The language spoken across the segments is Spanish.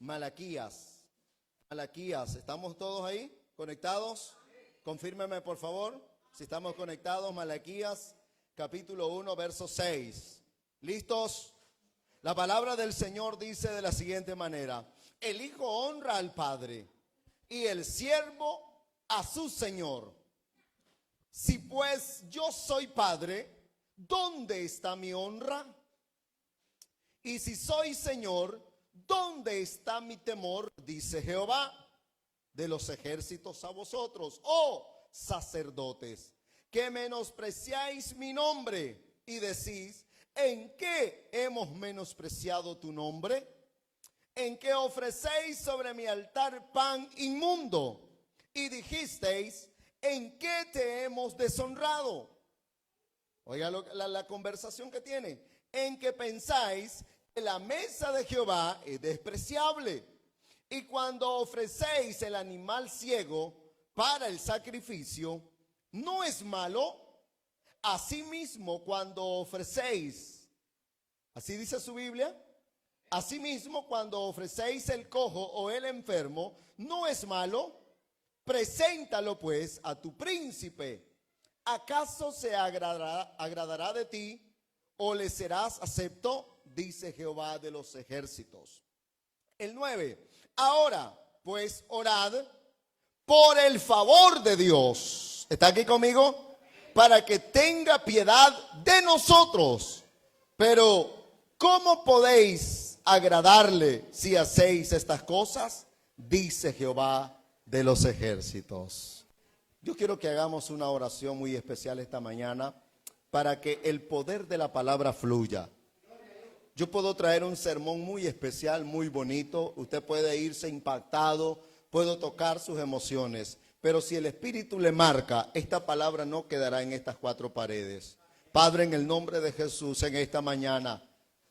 Malaquías. Malaquías, ¿estamos todos ahí conectados? Confírmeme por favor si estamos conectados. Malaquías capítulo 1 verso 6. ¿Listos? La palabra del Señor dice de la siguiente manera: el hijo honra al padre y el siervo a su señor. Si pues yo soy padre, ¿dónde está mi honra? Y si soy señor, ¿dónde está mi temor? Dice Jehová de los ejércitos a vosotros, oh sacerdotes, que menospreciáis mi nombre y decís: ¿en qué hemos menospreciado tu nombre? ¿En qué ofrecéis sobre mi altar pan inmundo? Y dijisteis: ¿en qué te hemos deshonrado? Oiga la conversación que tiene. En que pensáis que la mesa de Jehová es despreciable. Y cuando ofrecéis el animal ciego para el sacrificio, ¿no es malo? Asimismo, cuando ofrecéis, así dice su Biblia, asimismo, cuando ofrecéis el cojo o el enfermo, ¿no es malo? Preséntalo pues a tu príncipe. ¿Acaso se agradará de ti o le serás acepto? Dice Jehová de los ejércitos. El 9. Ahora pues orad por el favor de Dios. ¿Está aquí conmigo? Para que tenga piedad de nosotros. Pero ¿cómo podéis agradarle si hacéis estas cosas? Dice Jehová de los ejércitos. Yo quiero que hagamos una oración muy especial esta mañana para que el poder de la palabra fluya. Yo puedo traer un sermón muy especial, muy bonito. Usted puede irse impactado, puedo tocar sus emociones. Pero si el Espíritu le marca, esta palabra no quedará en estas cuatro paredes. Padre, en el nombre de Jesús, en esta mañana,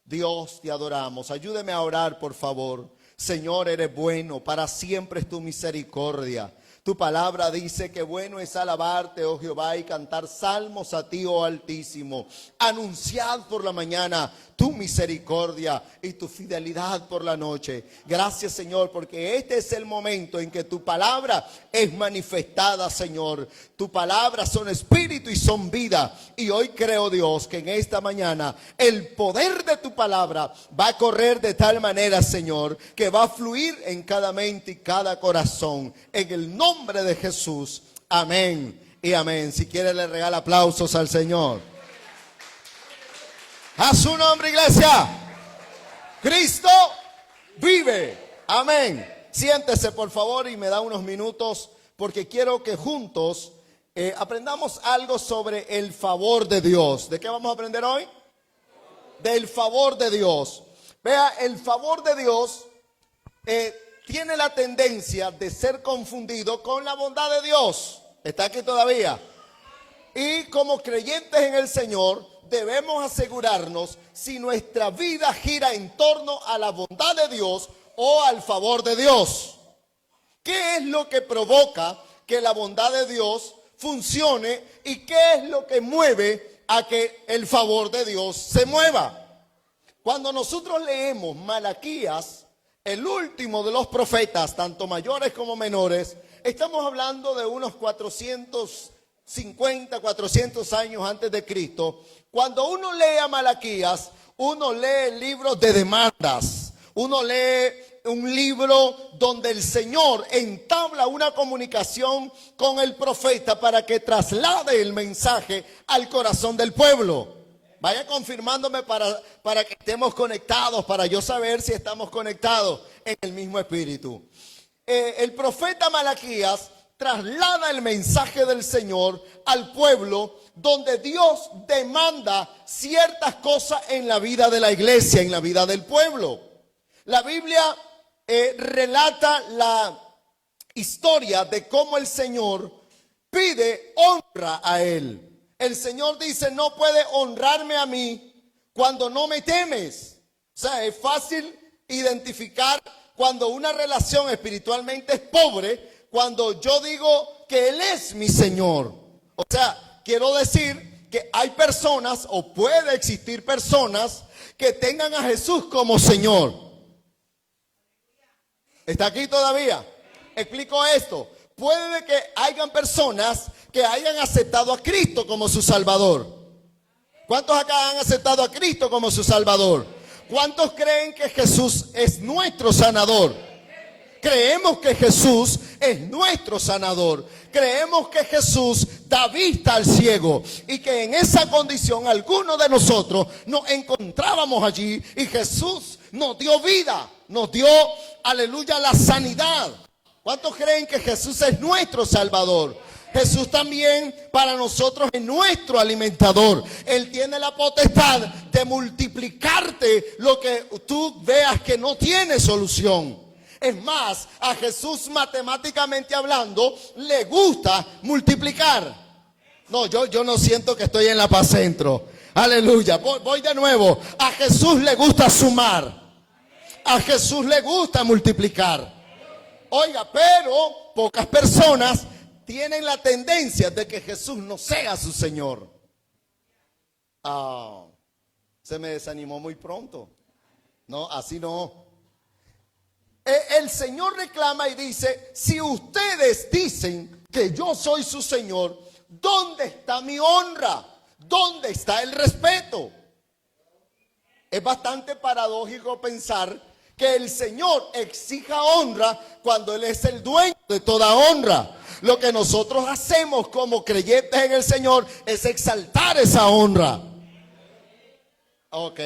Dios, te adoramos. Ayúdeme a orar, por favor. Señor, eres bueno, para siempre es tu misericordia. Tu palabra dice que bueno es alabarte, oh Jehová, y cantar salmos a ti, oh Altísimo. Anunciad por la mañana tu misericordia y tu fidelidad por la noche. Gracias, Señor, porque este es el momento en que tu palabra es manifestada, Señor. Tu palabra son espíritu y son vida. Y hoy creo, Dios, que en esta mañana el poder de tu palabra va a correr de tal manera, Señor, que va a fluir en cada mente y cada corazón. En el nombre de Jesús. Amén y amén. Si quiere, le regala aplausos al Señor. A su nombre, iglesia. Cristo vive. Amén. Siéntese, por favor, y me da unos minutos porque quiero que juntos aprendamos algo sobre el favor de Dios. ¿De qué vamos a aprender hoy? Del favor de Dios. Vea, el favor de Dios tiene la tendencia de ser confundido con la bondad de Dios. ¿Está aquí todavía? Y como creyentes en el Señor, debemos asegurarnos si nuestra vida gira en torno a la bondad de Dios o al favor de Dios. ¿Qué es lo que provoca que la bondad de Dios funcione y qué es lo que mueve a que el favor de Dios se mueva? Cuando nosotros leemos Malaquías, el último de los profetas, tanto mayores como menores, estamos hablando de unos 450, 400 años antes de Cristo. Cuando uno lee a Malaquías, uno lee libros de demandas, uno lee un libro donde el Señor entabla una comunicación con el profeta para que traslade el mensaje al corazón del pueblo. Vaya confirmándome para que estemos conectados, para yo saber si estamos conectados en el mismo espíritu. El profeta Malaquías traslada el mensaje del Señor al pueblo, donde Dios demanda ciertas cosas en la vida de la iglesia, en la vida del pueblo. La Biblia relata la historia de cómo el Señor pide honra a Él. El Señor dice: no puede honrarme a mí cuando no me temes. O sea, es fácil identificar cuando una relación espiritualmente es pobre, cuando yo digo que Él es mi Señor. O sea, quiero decir que hay personas, o puede existir personas, que tengan a Jesús como Señor. ¿Está aquí todavía? Explico esto. Puede que hayan personas que hayan aceptado a Cristo como su Salvador. ¿Cuántos acá han aceptado a Cristo como su Salvador? ¿Cuántos creen que Jesús es nuestro sanador? Creemos que Jesús es nuestro sanador. Creemos que Jesús da vista al ciego y que en esa condición algunos de nosotros nos encontrábamos allí y Jesús nos dio vida, nos dio, aleluya, la sanidad. ¿Cuántos creen que Jesús es nuestro Salvador? Jesús también para nosotros es nuestro alimentador. Él tiene la potestad de multiplicarte lo que tú veas que no tiene solución. Es más, a Jesús matemáticamente hablando le gusta multiplicar. No, yo no siento que estoy en la paz centro. Aleluya, voy de nuevo. A Jesús le gusta sumar. A Jesús le gusta multiplicar. Oiga, pero pocas personas tienen la tendencia de que Jesús no sea su Señor. Se me desanimó muy pronto. No, así no. El Señor reclama y dice, si ustedes dicen que yo soy su Señor, ¿dónde está mi honra? ¿Dónde está el respeto? Es bastante paradójico pensar que el Señor exija honra cuando Él es el dueño de toda honra. Lo que nosotros hacemos como creyentes en el Señor es exaltar esa honra. Ok.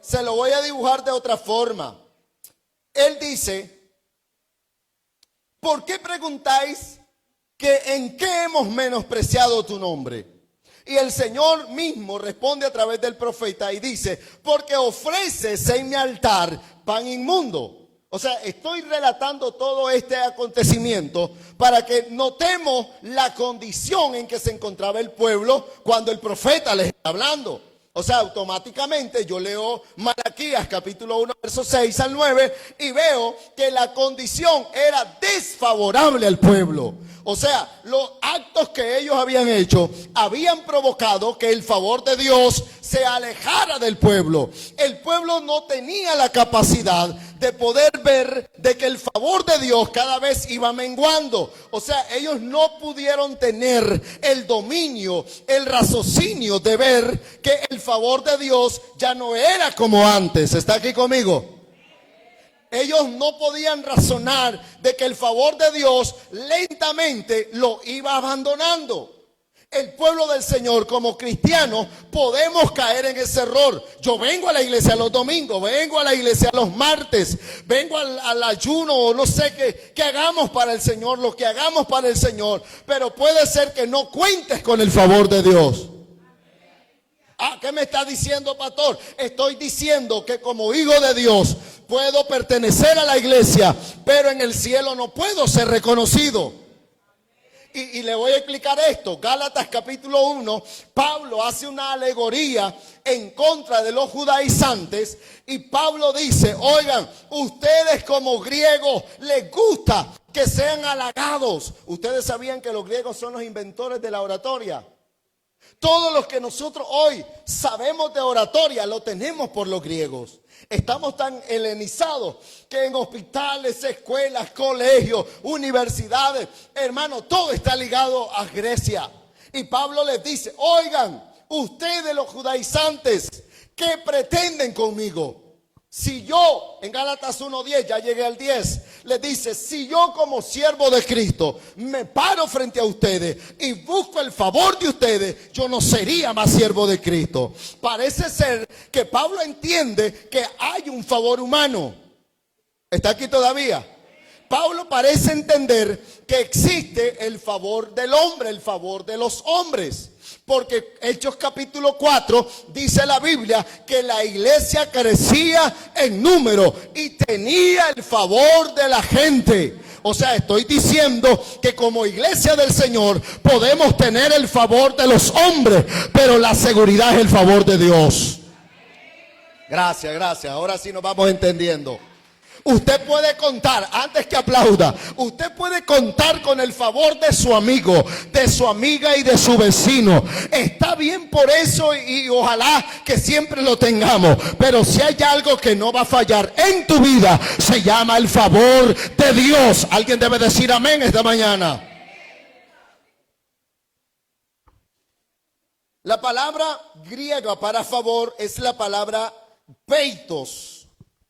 Se lo voy a dibujar de otra forma. Él dice, ¿por qué preguntáis que en qué hemos menospreciado tu nombre? Y el Señor mismo responde a través del profeta y dice, porque ofreces en mi altar pan inmundo. O sea, estoy relatando todo este acontecimiento para que notemos la condición en que se encontraba el pueblo cuando el profeta les está hablando. O sea, automáticamente yo leo Malaquías capítulo 1, versos 6 al 9 y veo que la condición era desfavorable al pueblo. O sea, los actos que ellos habían hecho habían provocado que el favor de Dios se alejara del pueblo. El pueblo no tenía la capacidad de poder ver de que el favor de Dios cada vez iba menguando. O sea, ellos no pudieron tener el dominio, el raciocinio de ver que el favor de Dios ya no era como antes. ¿Está aquí conmigo? Ellos no podían razonar de que el favor de Dios lentamente lo iba abandonando. El pueblo del Señor como cristianos podemos caer en ese error. Yo vengo a la iglesia los domingos, vengo a la iglesia los martes, vengo al ayuno o no sé qué hagamos para el Señor, lo que hagamos para el Señor. Pero puede ser que no cuentes con el favor de Dios. ¿Qué me está diciendo, pastor? Estoy diciendo que como hijo de Dios puedo pertenecer a la iglesia, pero en el cielo no puedo ser reconocido. Y le voy a explicar esto. Gálatas capítulo 1, Pablo hace una alegoría en contra de los judaizantes. Y Pablo dice, oigan, ustedes como griegos les gusta que sean halagados. Ustedes sabían que los griegos son los inventores de la oratoria. Todos los que nosotros hoy sabemos de oratoria lo tenemos por los griegos. Estamos tan helenizados que en hospitales, escuelas, colegios, universidades, hermano, todo está ligado a Grecia. Y Pablo les dice, oigan, ustedes los judaizantes, ¿qué pretenden conmigo? Si yo, en Gálatas 1:10, ya llegué al 10, les dice, si yo como siervo de Cristo me paro frente a ustedes y busco el favor de ustedes, yo no sería más siervo de Cristo. Parece ser que Pablo entiende que hay un favor humano. ¿Está aquí todavía? Pablo parece entender que existe el favor del hombre, el favor de los hombres. Porque Hechos capítulo 4 dice la Biblia que la iglesia crecía en número y tenía el favor de la gente. O sea, estoy diciendo que como iglesia del Señor podemos tener el favor de los hombres, pero la seguridad es el favor de Dios. Gracias. Ahora sí nos vamos entendiendo. Usted puede contar, antes que aplauda, usted puede contar con el favor de su amigo, de su amiga y de su vecino. Está bien por eso y ojalá que siempre lo tengamos. Pero si hay algo que no va a fallar en tu vida, se llama el favor de Dios. Alguien debe decir amén esta mañana. La palabra griega para favor es la palabra peitos.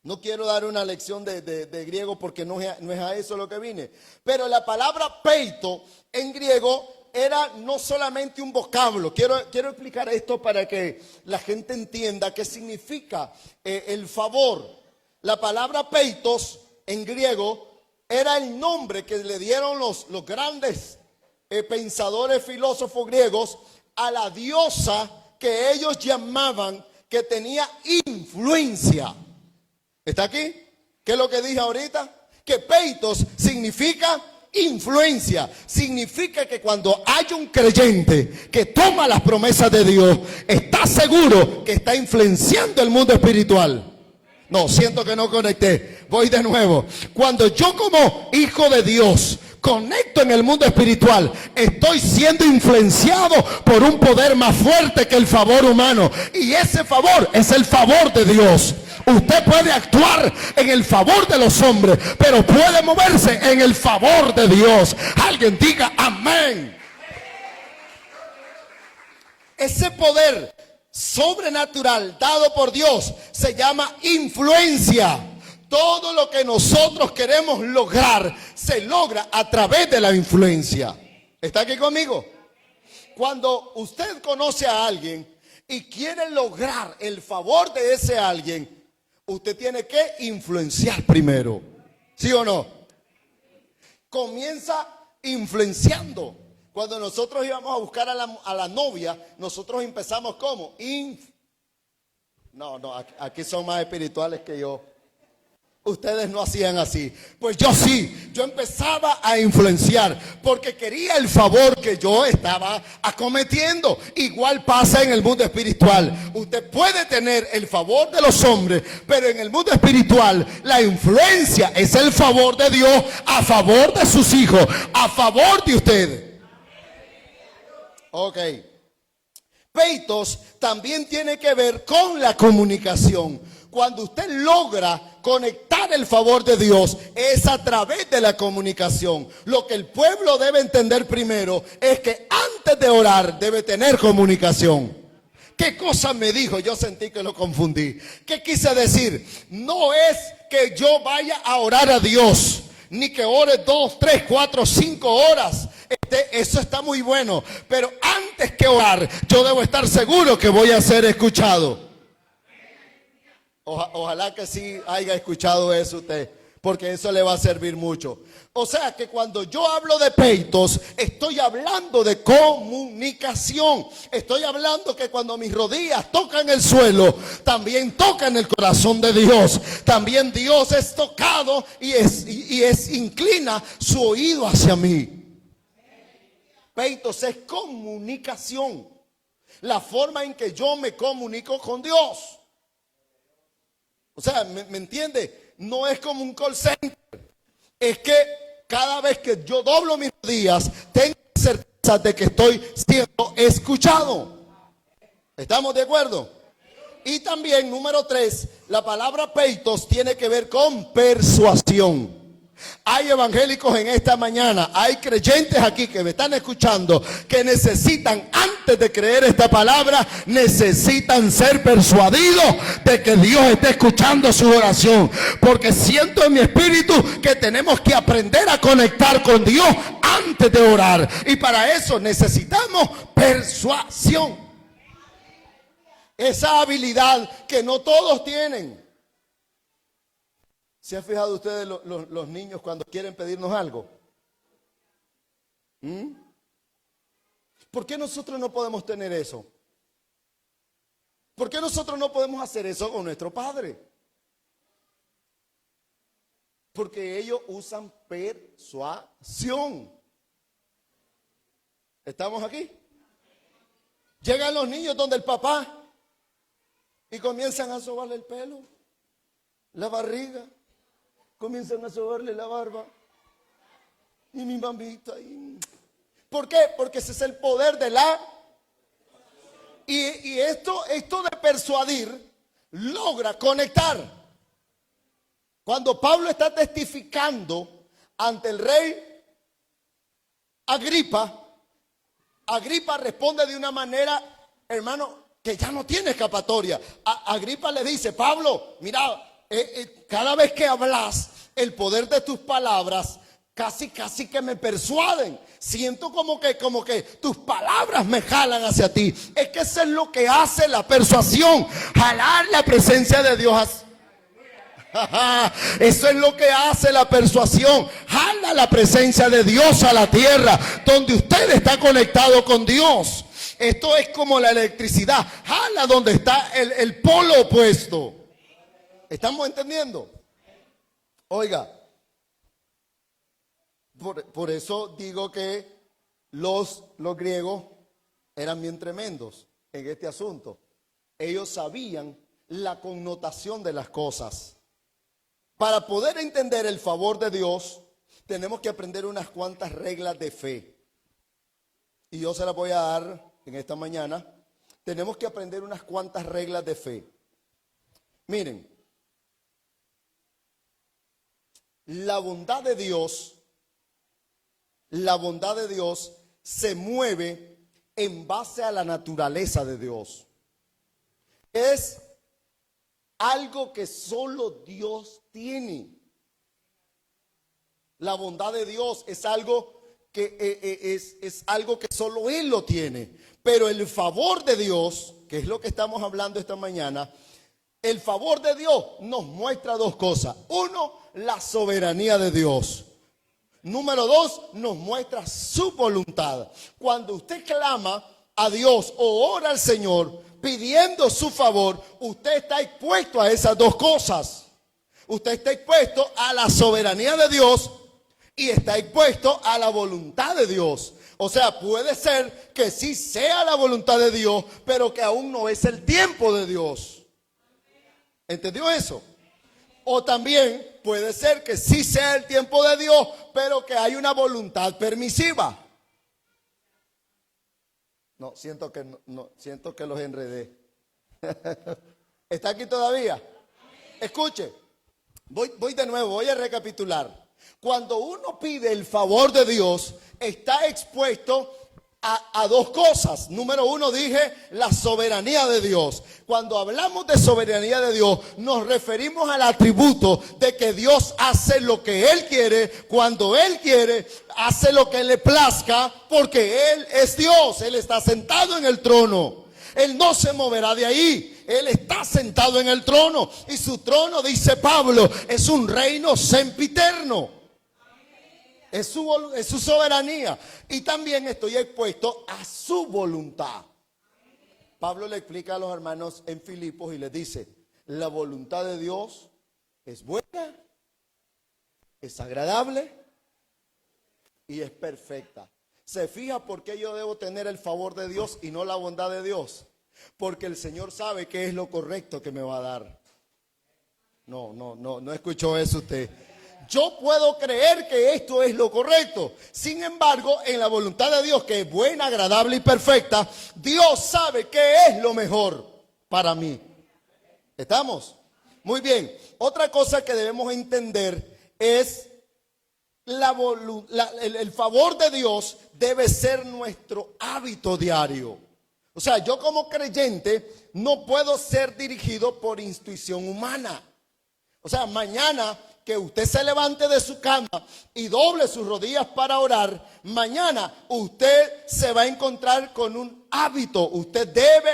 No quiero dar una lección de griego porque no es a eso lo que vine. Pero la palabra peito en griego era no solamente un vocablo. Quiero explicar esto para que la gente entienda qué significa el favor. La palabra peitos en griego era el nombre que le dieron los grandes pensadores, filósofos griegos a la diosa que ellos llamaban que tenía influencia. ¿Está aquí? ¿Qué es lo que dije ahorita? Que peitos significa influencia. Significa que cuando hay un creyente que toma las promesas de Dios, está seguro que está influenciando el mundo espiritual. No, siento que no conecté. Voy de nuevo. Cuando yo como hijo de Dios conecto en el mundo espiritual, estoy siendo influenciado por un poder más fuerte que el favor humano. Y ese favor es el favor de Dios. Usted puede actuar en el favor de los hombres, pero puede moverse en el favor de Dios. Alguien diga amén. Ese poder sobrenatural dado por Dios se llama influencia. Todo lo que nosotros queremos lograr se logra a través de la influencia. ¿Está aquí conmigo? Cuando usted conoce a alguien y quiere lograr el favor de ese alguien, usted tiene que influenciar primero. ¿Sí o no? Comienza influenciando. Cuando nosotros íbamos a buscar a la novia, nosotros empezamos ¿cómo? No, aquí son más espirituales que yo. Ustedes no hacían así. Pues yo sí, yo empezaba a influenciar porque quería el favor que yo estaba acometiendo. Igual pasa en el mundo espiritual. Usted puede tener el favor de los hombres, pero en el mundo espiritual la influencia es el favor de Dios a favor de sus hijos, a favor de ustedes. Ok. Peitos también tiene que ver con la comunicación. Cuando usted logra conectar el favor de Dios, es a través de la comunicación. Lo que el pueblo debe entender primero es que antes de orar debe tener comunicación. ¿Qué cosa me dijo? Yo sentí que lo confundí. ¿Qué quise decir? No es que yo vaya a orar a Dios, ni que ore 2, 3, 4, 5 horas. Eso está muy bueno. Pero antes que orar, yo debo estar seguro que voy a ser escuchado. Ojalá que sí haya escuchado eso usted, porque eso le va a servir mucho. O sea que cuando yo hablo de peitos, estoy hablando de comunicación. Estoy hablando que cuando mis rodillas tocan el suelo, también tocan el corazón de Dios. También Dios es tocado y inclina su oído hacia mí. Peitos es comunicación. La forma en que yo me comunico con Dios. O sea, ¿me entiende? No es como un call center. Es que cada vez que yo doblo mis rodillas, tengo certeza de que estoy siendo escuchado. ¿Estamos de acuerdo? Y también, número 3, la palabra peitos tiene que ver con persuasión. Hay evangélicos en esta mañana, hay creyentes aquí que me están escuchando que necesitan, antes de creer esta palabra, necesitan ser persuadidos de que Dios está escuchando su oración. Porque siento en mi espíritu que tenemos que aprender a conectar con Dios antes de orar. Y para eso necesitamos persuasión. Esa habilidad que no todos tienen. ¿Se han fijado ustedes los niños cuando quieren pedirnos algo? ¿Por qué nosotros no podemos tener eso? ¿Por qué nosotros no podemos hacer eso con nuestro padre? Porque ellos usan persuasión. ¿Estamos aquí? Llegan los niños donde el papá y comienzan a sobarle el pelo, la barriga. comienzan a sobarle la barba. Y mi mamita. ¿Por qué? Porque ese es el poder de la... Y esto de persuadir logra conectar. Cuando Pablo está testificando ante el rey Agripa, Agripa responde de una manera, hermano, que ya no tiene escapatoria. Agripa le dice: Pablo, mira, cada vez que hablas, el poder de tus palabras casi que me persuaden. Siento como que tus palabras me jalan hacia ti. Es que eso es lo que hace la persuasión, jalar la presencia de Dios. Eso es lo que hace la persuasión, jala la presencia de Dios a la tierra donde usted está conectado con Dios. Esto es como la electricidad, jala donde está el polo opuesto. ¿Estamos entendiendo? Oiga, por eso digo que los griegos eran bien tremendos en este asunto. Ellos sabían la connotación de las cosas. Para poder entender el favor de Dios, tenemos que aprender unas cuantas reglas de fe. Y yo se las voy a dar en esta mañana. Tenemos que aprender unas cuantas reglas de fe. Miren, la bondad de Dios se mueve en base a la naturaleza de Dios. Es algo que solo Dios tiene. La bondad de Dios es algo que es algo que solo Él lo tiene. Pero el favor de Dios, que es lo que estamos hablando esta mañana, el favor de Dios nos muestra dos cosas. Uno, la soberanía de Dios. Número dos, nos muestra su voluntad. Cuando usted clama a Dios o ora al Señor pidiendo su favor, usted está expuesto a esas dos cosas. Usted está expuesto a la soberanía de Dios y está expuesto a la voluntad de Dios. O sea, puede ser que sí sea la voluntad de Dios, pero que aún no es el tiempo de Dios. ¿Entendió eso? O también puede ser que sí sea el tiempo de Dios, pero que hay una voluntad permisiva. No, siento que los enredé. ¿Está aquí todavía? Escuche, voy de nuevo, voy a recapitular. Cuando uno pide el favor de Dios, está expuesto a dos cosas. Número uno, dije, la soberanía de Dios. Cuando hablamos de soberanía de Dios, nos referimos al atributo de que Dios hace lo que Él quiere, cuando Él quiere, hace lo que le plazca, porque Él es Dios. Él está sentado en el trono. Él no se moverá de ahí. Él está sentado en el trono. Y su trono, dice Pablo, es un reino sempiterno. Es su soberanía. Y también estoy expuesto a su voluntad. Pablo le explica a los hermanos en Filipos y les dice: la voluntad de Dios es buena, es agradable y es perfecta. ¿Se fija por qué yo debo tener el favor de Dios y no la bondad de Dios? Porque el Señor sabe qué es lo correcto que me va a dar. No escuchó eso usted. Yo puedo creer que esto es lo correcto. Sin embargo, en la voluntad de Dios, que es buena, agradable y perfecta, Dios sabe qué es lo mejor para mí. ¿Estamos? Muy bien. Otra cosa que debemos entender es el favor de Dios debe ser nuestro hábito diario. O sea, yo como creyente no puedo ser dirigido por intuición humana. O sea, mañana que usted se levante de su cama y doble sus rodillas para orar, mañana usted se va a encontrar con un hábito. Usted debe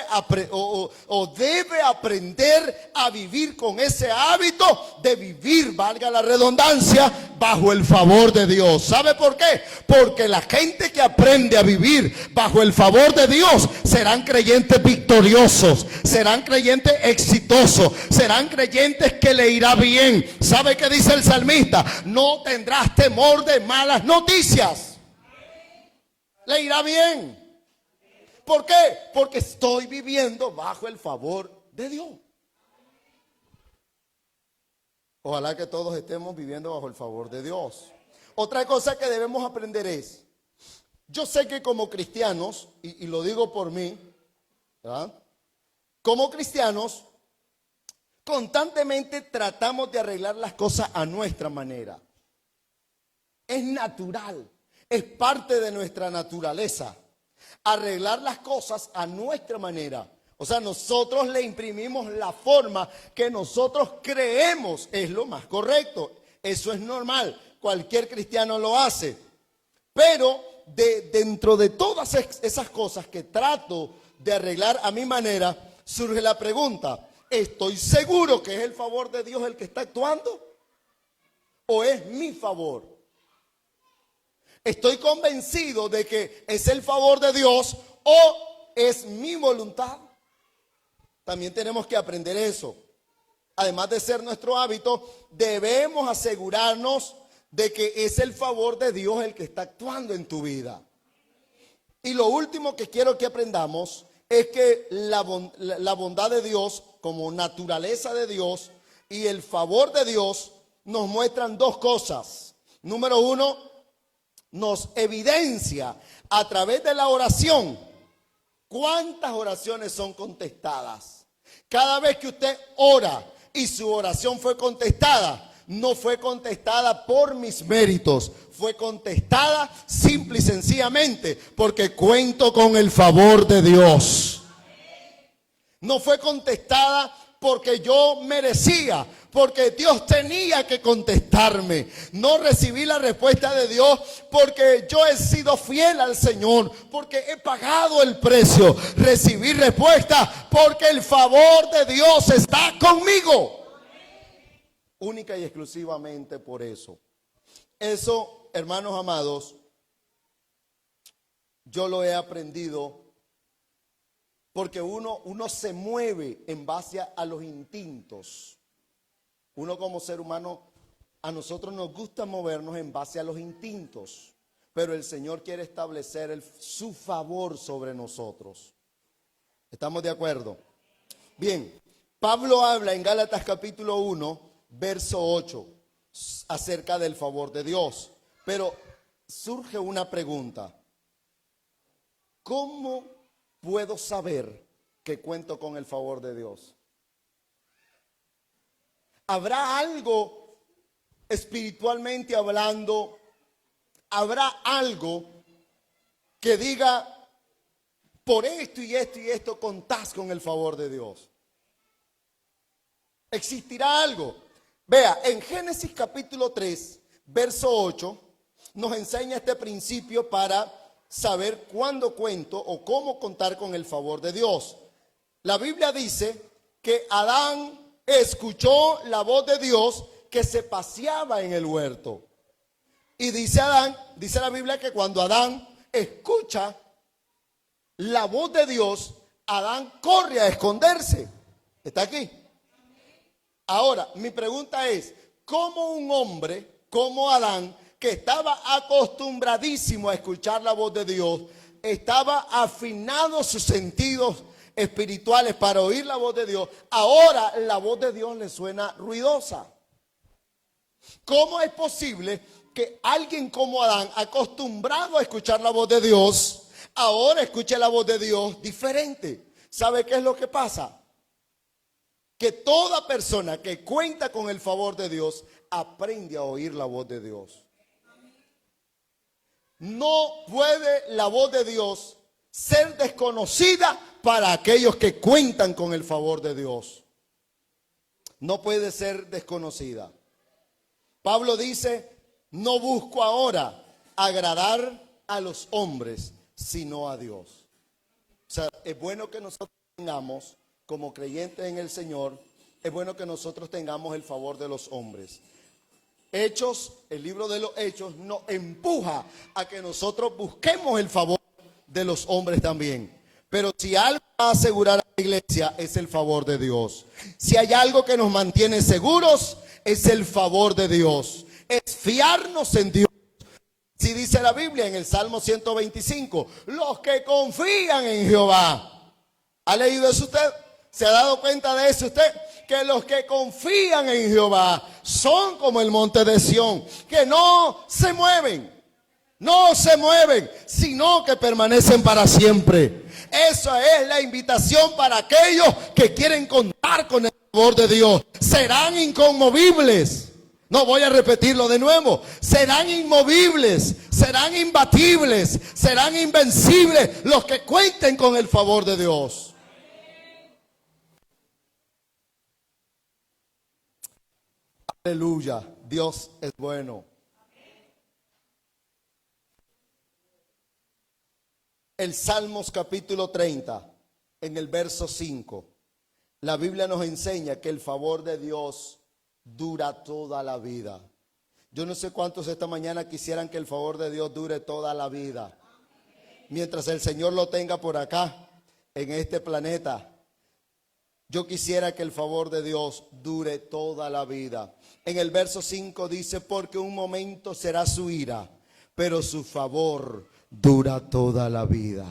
aprender a vivir con ese hábito de vivir, valga la redundancia, bajo el favor de Dios. ¿Sabe por qué? Porque la gente que aprende a vivir bajo el favor de Dios serán creyentes victoriosos, serán creyentes exitosos, serán creyentes que le irá bien. ¿Sabe qué dice el salmista? No tendrás temor de malas noticias. Le irá bien. ¿Por qué? Porque estoy viviendo bajo el favor de Dios. Ojalá que todos estemos viviendo bajo el favor de Dios. Otra cosa que debemos aprender es, yo sé que como cristianos, y lo digo por mí, ¿verdad? Como cristianos, constantemente tratamos de arreglar las cosas a nuestra manera. Es natural, es parte de nuestra naturaleza, arreglar las cosas a nuestra manera. O sea, nosotros le imprimimos la forma que nosotros creemos es lo más correcto. Eso es normal, cualquier cristiano lo hace. Pero dentro de todas esas cosas que trato de arreglar a mi manera, surge la pregunta, ¿estoy seguro que es el favor de Dios el que está actuando? ¿O es mi favor? ¿Estoy convencido de que es el favor de Dios o es mi voluntad? También tenemos que aprender eso. Además de ser nuestro hábito, debemos asegurarnos de que es el favor de Dios el que está actuando en tu vida. Y lo último que quiero que aprendamos es que la bondad de Dios, como naturaleza de Dios, y el favor de Dios nos muestran dos cosas. Número uno, nos evidencia a través de la oración cuántas oraciones son contestadas. Cada vez que usted ora y su oración fue contestada, no fue contestada por mis méritos, fue contestada simple y sencillamente porque cuento con el favor de Dios. No fue contestada porque yo merecía, porque Dios tenía que contestarme. No recibí la respuesta de Dios porque yo he sido fiel al Señor, porque he pagado el precio. Recibí respuesta porque el favor de Dios está conmigo. Única y exclusivamente por eso. Eso, hermanos amados, yo lo he aprendido porque uno se mueve en base a los instintos. Uno como ser humano, a nosotros nos gusta movernos en base a los instintos, pero el Señor quiere establecer su favor sobre nosotros. ¿Estamos de acuerdo? Bien, Pablo habla en Gálatas capítulo 1, verso 8, acerca del favor de Dios. Pero surge una pregunta. ¿Cómo puedo saber que cuento con el favor de Dios? ¿Habrá algo espiritualmente hablando? ¿Habrá algo que diga por esto y esto y esto contás con el favor de Dios? ¿Existirá algo? Vea, en Génesis capítulo 3, verso 8, nos enseña este principio para saber cuándo cuento o cómo contar con el favor de Dios. La Biblia dice que Adán escuchó la voz de Dios que se paseaba en el huerto. Y dice la Biblia que cuando Adán escucha la voz de Dios, Adán corre a esconderse. ¿Está aquí? Ahora, mi pregunta es, ¿cómo un hombre como Adán, que estaba acostumbradísimo a escuchar la voz de Dios, estaba afinado sus sentidos espirituales para oír la voz de Dios, ahora la voz de Dios le suena ruidosa? ¿Cómo es posible que alguien como Adán, acostumbrado a escuchar la voz de Dios, ahora escuche la voz de Dios diferente? ¿Sabe qué es lo que pasa? Que toda persona que cuenta con el favor de Dios aprende a oír la voz de Dios. No puede la voz de Dios ser desconocida para aquellos que cuentan con el favor de Dios. No puede ser desconocida. Pablo dice, no busco ahora agradar a los hombres, sino a Dios. O sea, es bueno que nosotros tengamos, como creyentes en el Señor, es bueno que nosotros tengamos el favor de los hombres. Hechos, el libro de los Hechos nos empuja a que nosotros busquemos el favor de los hombres también. Pero si algo va a asegurar a la iglesia es el favor de Dios. Si hay algo que nos mantiene seguros es el favor de Dios. Es fiarnos en Dios. Si dice la Biblia en el Salmo 125, los que confían en Jehová. ¿Ha leído eso usted? ¿Se ha dado cuenta de eso usted? Que los que confían en Jehová son como el monte de Sión, que no se mueven. No se mueven, sino que permanecen para siempre. Esa es la invitación para aquellos que quieren contar con el favor de Dios. Serán inconmovibles. No, voy a repetirlo de nuevo. Serán inmovibles, serán imbatibles, serán invencibles los que cuenten con el favor de Dios. Aleluya, Dios es bueno. El Salmos capítulo 30, en el verso 5, la Biblia nos enseña que el favor de Dios dura toda la vida. Yo no sé cuántos esta mañana quisieran que el favor de Dios dure toda la vida. Mientras el Señor lo tenga por acá, en este planeta, yo quisiera que el favor de Dios dure toda la vida. En el verso 5 dice, porque un momento será su ira, pero su favor dura toda la vida.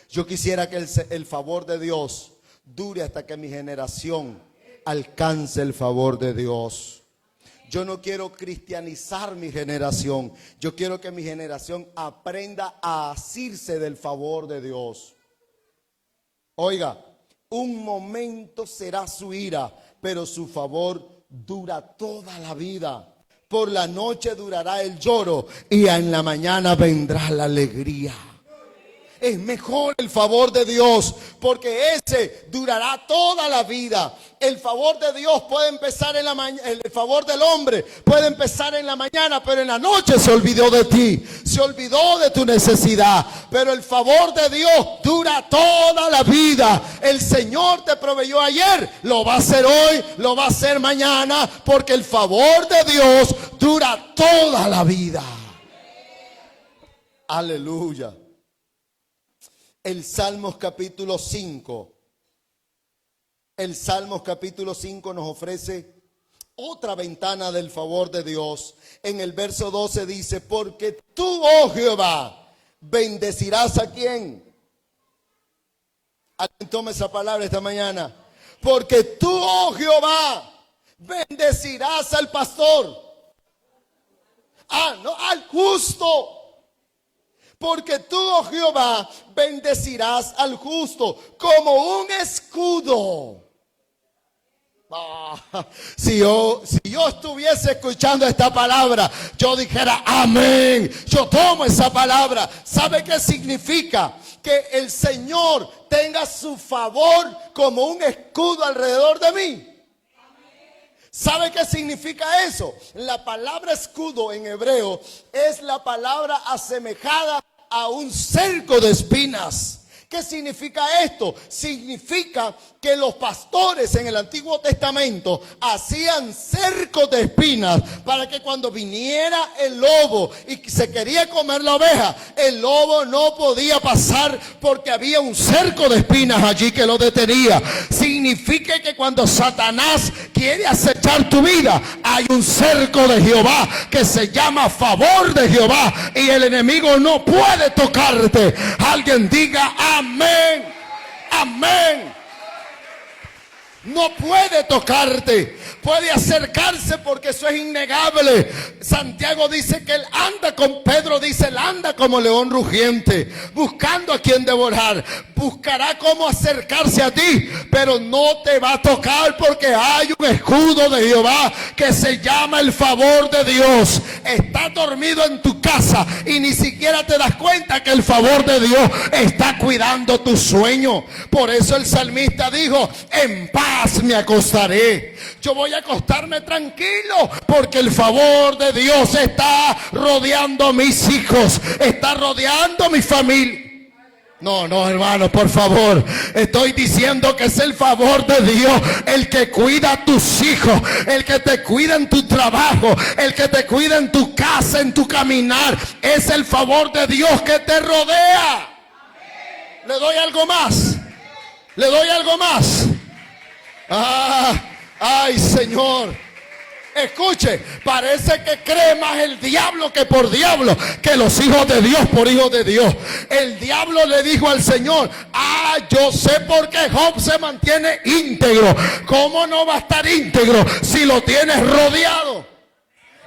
Yo quisiera que el favor de Dios dure hasta que mi generación alcance el favor de Dios. Yo no quiero cristianizar mi generación. Yo quiero que mi generación aprenda a asirse del favor de Dios. Oiga, un momento será su ira, pero su favor dura toda la vida. Por la noche durará el lloro y en la mañana vendrá la alegría. Es mejor el favor de Dios, porque ese durará toda la vida. El favor de Dios puede empezar en la mañana, el favor del hombre puede empezar en la mañana, pero en la noche se olvidó de ti, se olvidó de tu necesidad. Pero el favor de Dios dura toda la vida. El Señor te proveyó ayer, lo va a hacer hoy, lo va a hacer mañana, porque el favor de Dios dura toda la vida. Aleluya. El Salmos capítulo 5. El Salmos capítulo 5 nos ofrece otra ventana del favor de Dios. En el verso 12 dice, porque tú, oh Jehová, bendecirás a quién. Alguien tome esa palabra esta mañana. Porque tú, oh Jehová, bendecirás al pastor. No, al justo. Porque tú, oh Jehová, bendecirás al justo como un escudo. Si yo estuviese escuchando esta palabra, yo dijera amén. Yo tomo esa palabra. ¿Sabe qué significa? Que el Señor tenga su favor como un escudo alrededor de mí. ¿Sabe qué significa eso? La palabra escudo en hebreo es la palabra asemejada a un cerco de espinas. ¿Qué significa esto? Significa que los pastores en el Antiguo Testamento hacían cercos de espinas para que cuando viniera el lobo y se quería comer la oveja, el lobo no podía pasar porque había un cerco de espinas allí que lo detenía. Significa que cuando Satanás quiere acechar tu vida, hay un cerco de Jehová que se llama favor de Jehová y el enemigo no puede tocarte. Alguien diga amén, amén. No puede tocarte, puede acercarse porque eso es innegable. Santiago dice que él anda con Pedro, dice él anda como león rugiente, buscando a quien devorar. Buscará cómo acercarse a ti, pero no te va a tocar porque hay un escudo de Jehová que se llama el favor de Dios. Estás dormido en tu casa y ni siquiera te das cuenta que el favor de Dios está cuidando tu sueño. Por eso el salmista dijo, en paz me acostaré. Yo voy a acostarme tranquilo porque el favor de Dios está rodeando a mis hijos, está rodeando a mi familia. No, hermano, por favor. Estoy diciendo que es el favor de Dios el que cuida a tus hijos, el que te cuida en tu trabajo, el que te cuida en tu casa, en tu caminar. Es el favor de Dios que te rodea. ¿Le doy algo más? ¿Le doy algo más? Ay, Señor. Escuche, parece que cree más el diablo que por diablo, que los hijos de Dios por hijos de Dios. El diablo le dijo al Señor: yo sé por qué Job se mantiene íntegro. ¿Cómo no va a estar íntegro si lo tienes rodeado?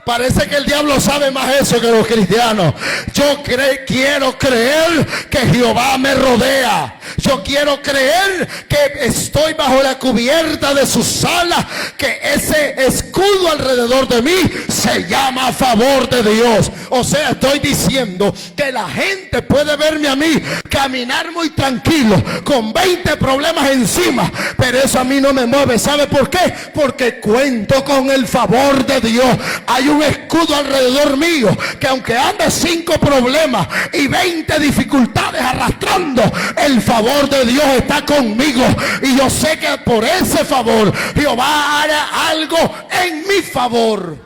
Parece que el diablo sabe más eso que los cristianos. Yo quiero creer que Jehová me rodea. Yo quiero creer que estoy bajo la cubierta de sus alas, que ese escudo alrededor de mí se llama favor de Dios. O sea, estoy diciendo que la gente puede verme a mí caminar muy tranquilo, con 20 problemas encima, pero eso a mí no me mueve. ¿Sabe por qué? Porque cuento con el favor de Dios. Hay un escudo alrededor mío, que aunque ande 5 problemas y 20 dificultades arrastrando, el favor de Dios está conmigo, y yo sé que por ese favor Jehová hará algo en mi favor.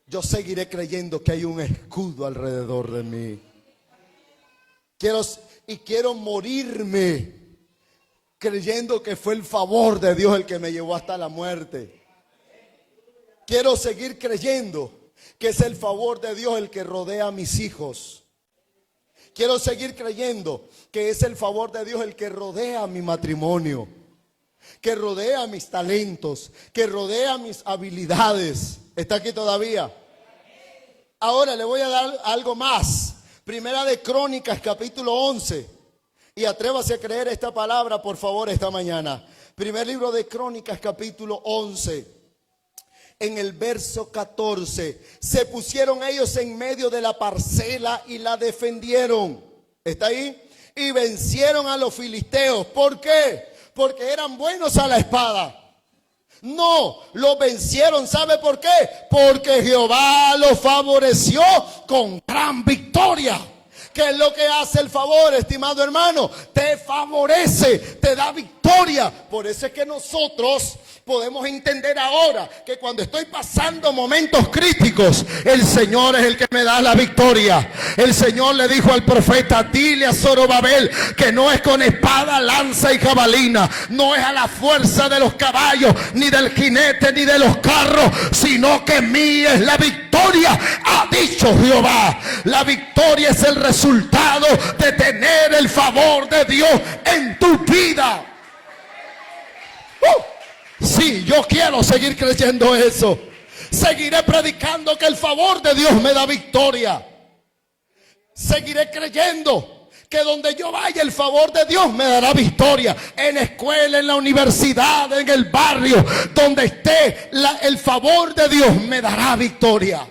Yo seguiré creyendo que hay un escudo alrededor de mí. Quiero morirme creyendo que fue el favor de Dios el que me llevó hasta la muerte. Quiero seguir creyendo que es el favor de Dios el que rodea a mis hijos. Quiero seguir creyendo que es el favor de Dios el que rodea mi matrimonio, que rodea mis talentos, que rodea mis habilidades. ¿Está aquí todavía? Ahora le voy a dar algo más. Primera de Crónicas, capítulo 11. Y atrévase a creer esta palabra, por favor, esta mañana. Primer libro de Crónicas, capítulo 11. En el verso 14, se pusieron ellos en medio de la parcela y la defendieron. ¿Está ahí? Y vencieron a los filisteos. ¿Por qué? Porque eran buenos a la espada. No, los vencieron. ¿Sabe por qué? Porque Jehová los favoreció con gran victoria. ¿Qué es lo que hace el favor, estimado hermano? Te favorece, te da victoria. Por eso es que nosotros podemos entender ahora que cuando estoy pasando momentos críticos, el Señor es el que me da la victoria. El Señor le dijo al profeta: dile a Zorobabel que no es con espada, lanza y jabalina, no es a la fuerza de los caballos, ni del jinete, ni de los carros, sino que mía es la victoria, ha dicho Jehová. La victoria es el resultado de tener el favor de Dios en tu vida. Sí, yo quiero seguir creyendo eso. Seguiré predicando que el favor de Dios me da victoria. Seguiré creyendo que donde yo vaya el favor de Dios me dará victoria. En la escuela, en la universidad, en el barrio, donde esté, el favor de Dios me dará victoria.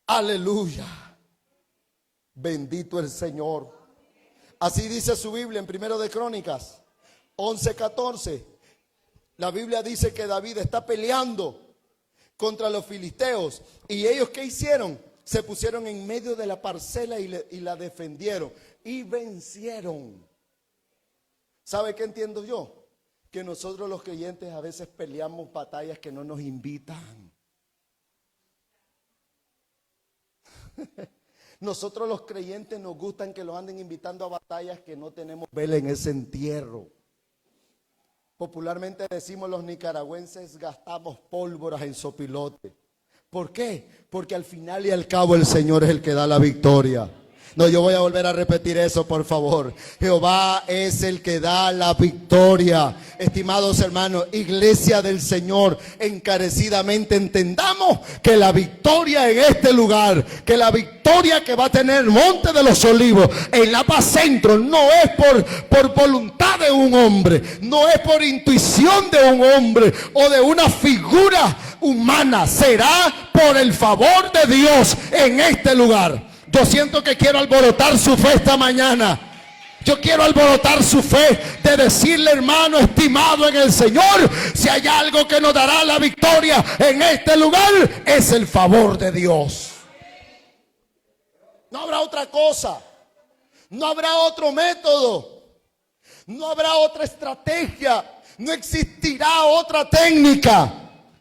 Aleluya. Bendito el Señor. Así dice su Biblia en Primero de Crónicas 11:14. La Biblia dice que David está peleando contra los filisteos. ¿Y ellos qué hicieron? Se pusieron en medio de la parcela y la defendieron. Y vencieron. ¿Sabe qué entiendo yo? Que nosotros los creyentes a veces peleamos batallas que no nos invitan. Nosotros los creyentes nos gustan que los anden invitando a batallas que no tenemos vela en ese entierro. Popularmente decimos los nicaragüenses, gastamos pólvoras en sopilote. ¿Por qué? Porque al final y al cabo el Señor es el que da la victoria. No, yo voy a volver a repetir eso, por favor. Jehová es el que da la victoria. Estimados hermanos, iglesia del Señor, encarecidamente entendamos que la victoria en este lugar, que la victoria que va a tener Monte de los Olivos en La Paz Centro, no es por voluntad de un hombre, no es por intuición de un hombre o de una figura humana, será por el favor de Dios en este lugar. Yo siento que quiero alborotar su fe esta mañana. Yo quiero alborotar su fe de decirle, hermano estimado en el Señor, si hay algo que nos dará la victoria en este lugar, es el favor de Dios. No habrá otra cosa. No habrá otro método. No habrá otra estrategia. No existirá otra técnica.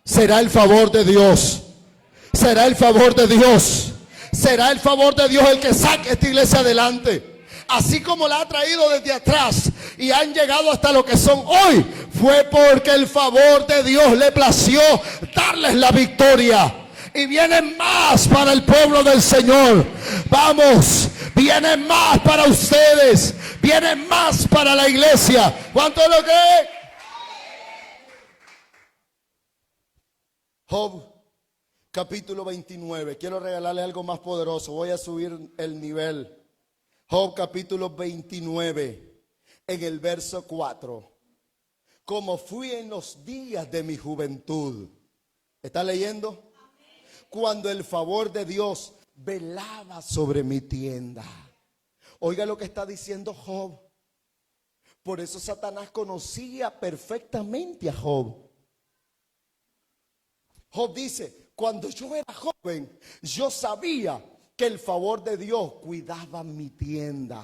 Será el favor de Dios. Será el favor de Dios. Será el favor de Dios el que saque esta iglesia adelante. Así como la ha traído desde atrás y han llegado hasta lo que son hoy, fue porque el favor de Dios le plació darles la victoria. Y vienen más para el pueblo del Señor. Vamos, vienen más para ustedes. Vienen más para la iglesia. ¿Cuánto lo cree? Job, capítulo 29. Quiero regalarle algo más poderoso. Voy a subir el nivel. Job, capítulo 29, en el verso 4. Como fui en los días de mi juventud. ¿Está leyendo? Cuando el favor de Dios velaba sobre mi tienda. Oiga lo que está diciendo Job. Por eso Satanás conocía perfectamente a Job. Job dice, cuando yo era joven, yo sabía que el favor de Dios cuidaba mi tienda.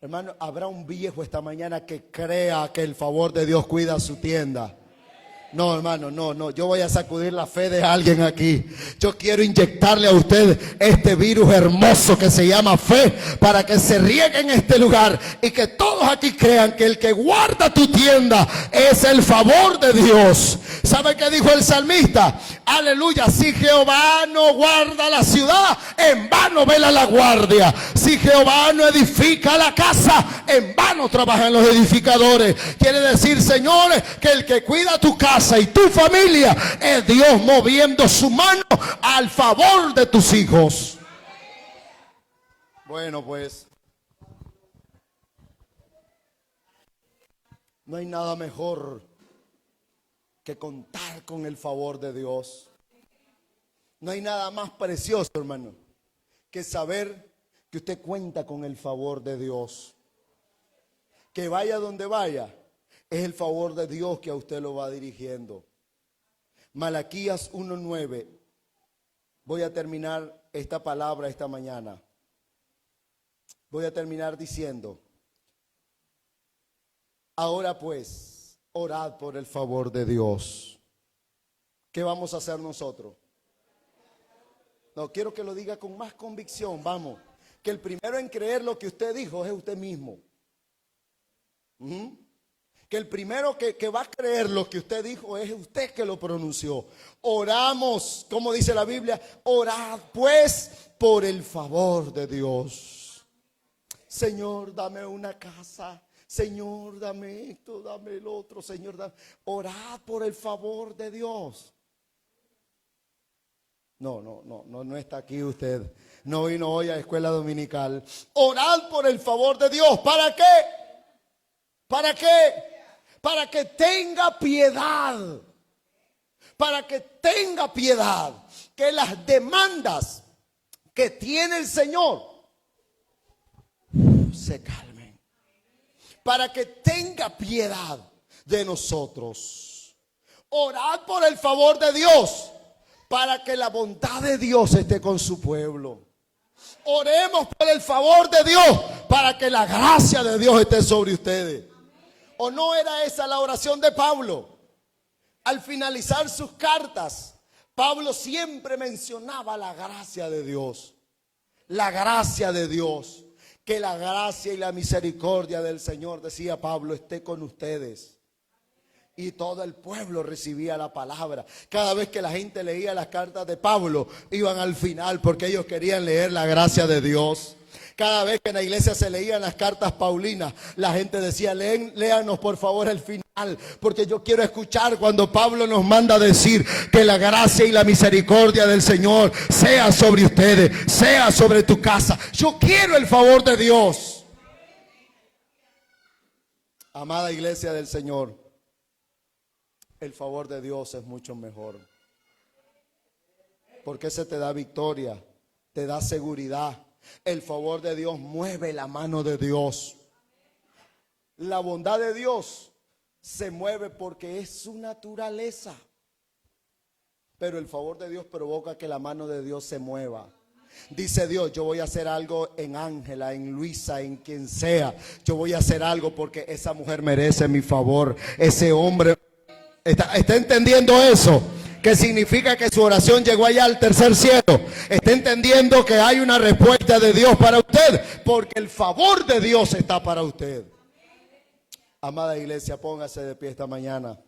Hermano, habrá un viejo esta mañana que crea que el favor de Dios cuida su tienda. No, hermano, no. Yo voy a sacudir la fe de alguien aquí. Yo quiero inyectarle a usted este virus hermoso que se llama fe, para que se riegue en este lugar y que todos aquí crean que el que guarda tu tienda es el favor de Dios. ¿Sabe qué dijo el salmista? Aleluya, si Jehová no guarda la ciudad, en vano vela la guardia. Si Jehová no edifica la casa, en vano trabajan los edificadores. Quiere decir, señores, que el que cuida tu casa y tu familia es Dios moviendo su mano al favor de tus hijos. Bueno, pues no hay nada mejor que contar con el favor de Dios. No hay nada más precioso, hermano, que saber que usted cuenta con el favor de Dios. Que vaya donde vaya, es el favor de Dios que a usted lo va dirigiendo. Malaquías 1:9. Voy a terminar esta palabra esta mañana. Voy a terminar diciendo: ahora pues, orad por el favor de Dios. ¿Qué vamos a hacer nosotros? No, quiero que lo diga con más convicción. Vamos, que el primero en creer lo que usted dijo es usted mismo. Que el primero que va a creer lo que usted dijo es usted que lo pronunció. Oramos, como dice la Biblia, orad pues por el favor de Dios. Señor, dame una casa. Señor, dame esto, dame el otro. Señor, dame. Orad por el favor de Dios. No está aquí usted. No vino hoy a escuela dominical. Orad por el favor de Dios. ¿Para qué? ¿Para qué? Para que tenga piedad. Para que tenga piedad. Que las demandas que tiene el Señor se calmen. Para que tenga piedad de nosotros. Orad por el favor de Dios. Para que la bondad de Dios esté con su pueblo. Oremos por el favor de Dios. Para que la gracia de Dios esté sobre ustedes. ¿O no era esa la oración de Pablo? Al finalizar sus cartas, Pablo siempre mencionaba la gracia de Dios. La gracia de Dios. Que la gracia y la misericordia del Señor, decía Pablo, esté con ustedes. Y todo el pueblo recibía la palabra. Cada vez que la gente leía las cartas de Pablo, iban al final porque ellos querían leer la gracia de Dios. Cada vez que en la iglesia se leían las cartas paulinas, la gente decía, léanos por favor el final, porque yo quiero escuchar cuando Pablo nos manda a decir que la gracia y la misericordia del Señor sea sobre ustedes, sea sobre tu casa. Yo quiero el favor de Dios. Amada iglesia del Señor, el favor de Dios es mucho mejor. Porque ese te da victoria, te da seguridad. El favor de Dios mueve la mano de Dios. La bondad de Dios se mueve porque es su naturaleza. Pero el favor de Dios provoca que la mano de Dios se mueva. Dice Dios, yo voy a hacer algo en Ángela, en Luisa, en quien sea. Yo voy a hacer algo porque esa mujer merece mi favor. Ese hombre, ¿está entendiendo eso? Que significa que su oración llegó allá al tercer cielo. Está entendiendo que hay una respuesta de Dios para usted, porque el favor de Dios está para usted. Amada iglesia, póngase de pie esta mañana.